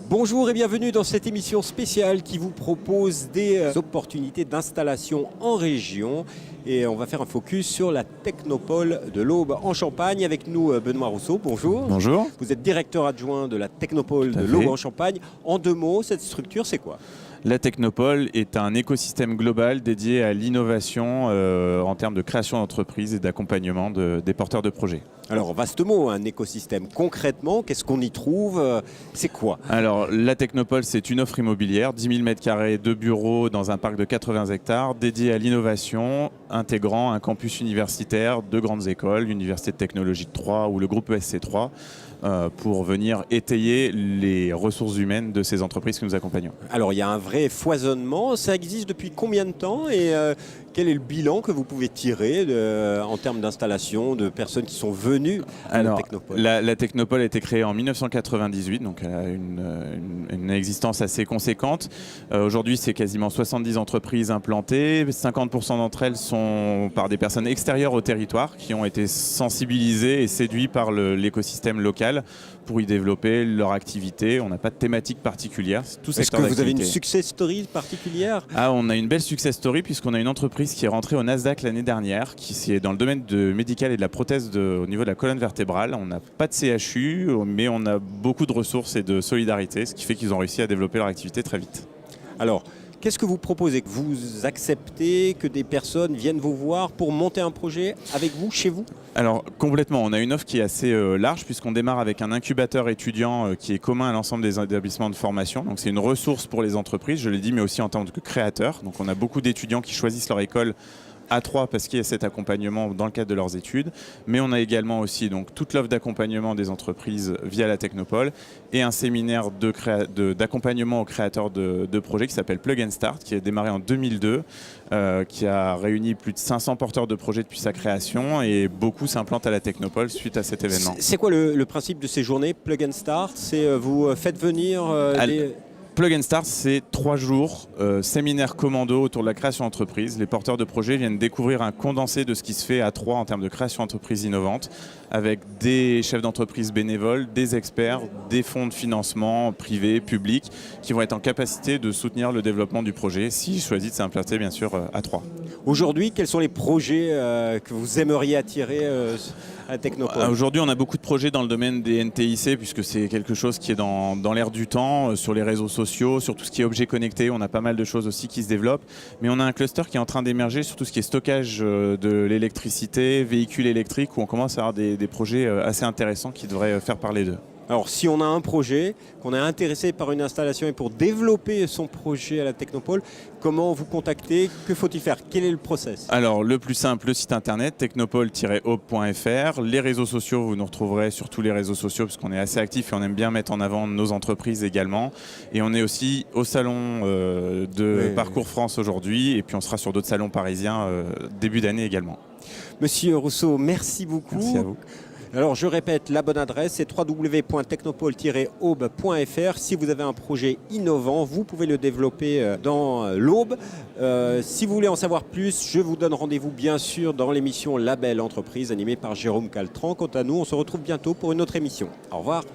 Bonjour et bienvenue dans cette émission spéciale qui vous propose des opportunités d'installation en région. Et on va faire un focus sur la Technopole de l'Aube en Champagne. Avec nous, Benoît Rousseau, bonjour. Bonjour. Vous êtes directeur adjoint de la Technopole de l'Aube en Champagne. En deux mots, cette structure, c'est quoi ? La Technopole est un écosystème global dédié à l'innovation en termes de création d'entreprises et d'accompagnement des porteurs de projets. Alors, vaste mot, un écosystème. Concrètement, qu'est-ce qu'on y trouve ? C'est quoi ? Alors, la Technopole, c'est une offre immobilière, 10 000 m² de bureaux dans un parc de 80 hectares, dédié à l'innovation, intégrant un campus universitaire de grandes écoles, l'Université de Technologie de Troyes ou le groupe ESC3, pour venir étayer les ressources humaines de ces entreprises que nous accompagnons. Alors, il y a un vrai foisonnement. Ça existe depuis combien de temps et quel est le bilan que vous pouvez tirer en termes d'installation, de personnes qui sont venues à la Technopole ? La Technopole a été créée en 1998, donc elle a une existence assez conséquente. Aujourd'hui, c'est quasiment 70 entreprises implantées. 50% d'entre elles sont par des personnes extérieures au territoire qui ont été sensibilisées et séduites par l'écosystème local pour y développer leur activité. On n'a pas de thématique particulière. Est-ce que vous avez une success story particulière ? On a une belle success story puisqu'on a une entreprise qui est rentrée au Nasdaq l'année dernière, qui est dans le domaine médical et de la prothèse au niveau de la colonne vertébrale. On n'a pas de CHU, mais on a beaucoup de ressources et de solidarité, ce qui fait qu'ils ont réussi à développer leur activité très vite. Alors, qu'est-ce que vous proposez ? Vous acceptez que des personnes viennent vous voir pour monter un projet avec vous, chez vous ? Alors complètement, on a une offre qui est assez large puisqu'on démarre avec un incubateur étudiant qui est commun à l'ensemble des établissements de formation. Donc c'est une ressource pour les entreprises, je l'ai dit, mais aussi en tant que créateur. Donc on a beaucoup d'étudiants qui choisissent leur école à Troyes parce qu'il y a cet accompagnement dans le cadre de leurs études, mais on a également aussi donc toute l'offre d'accompagnement des entreprises via la Technopole et un séminaire d'accompagnement aux créateurs de projets qui s'appelle Plug and Start, qui a démarré en 2002, qui a réuni plus de 500 porteurs de projets depuis sa création et beaucoup s'implantent à la Technopole suite à cet événement. C'est quoi le principe de ces journées Plug and Start ? C'est vous faites venir Plug and Start, c'est 3 jours, séminaire commando autour de la création d'entreprise. Les porteurs de projets viennent découvrir un condensé de ce qui se fait à Troyes en termes de création d'entreprise innovante, avec des chefs d'entreprise bénévoles, des experts, des fonds de financement privés, publics, qui vont être en capacité de soutenir le développement du projet, s'ils choisissent de s'implanter bien sûr à Troyes. Aujourd'hui, quels sont les projets que vous aimeriez attirer à la Technopole ? Aujourd'hui, on a beaucoup de projets dans le domaine des NTIC, puisque c'est quelque chose qui est dans l'air du temps, sur les réseaux sociaux, sur tout ce qui est objets connectés. On a pas mal de choses aussi qui se développent. Mais on a un cluster qui est en train d'émerger sur tout ce qui est stockage de l'électricité, véhicules électriques, où on commence à avoir des projets assez intéressants qui devraient faire parler d'eux. Alors, si on a un projet, qu'on est intéressé par une installation et pour développer son projet à la Technopole, comment vous contacter ? Que faut-il faire ? Quel est le process ? Alors, le plus simple, le site internet technopole-aube.fr. Les réseaux sociaux, vous nous retrouverez sur tous les réseaux sociaux parce qu'on est assez actifs et on aime bien mettre en avant nos entreprises également. Et on est aussi au salon de Parcours France aujourd'hui et puis on sera sur d'autres salons parisiens début d'année également. Monsieur Rousseau, merci beaucoup. Merci à vous. Alors je répète, la bonne adresse c'est www.technopole-aube.fr. Si vous avez un projet innovant, vous pouvez le développer dans l'Aube. Si vous voulez en savoir plus, je vous donne rendez-vous bien sûr dans l'émission Label Entreprise animée par Jérôme Caltran. Quant à nous, on se retrouve bientôt pour une autre émission. Au revoir.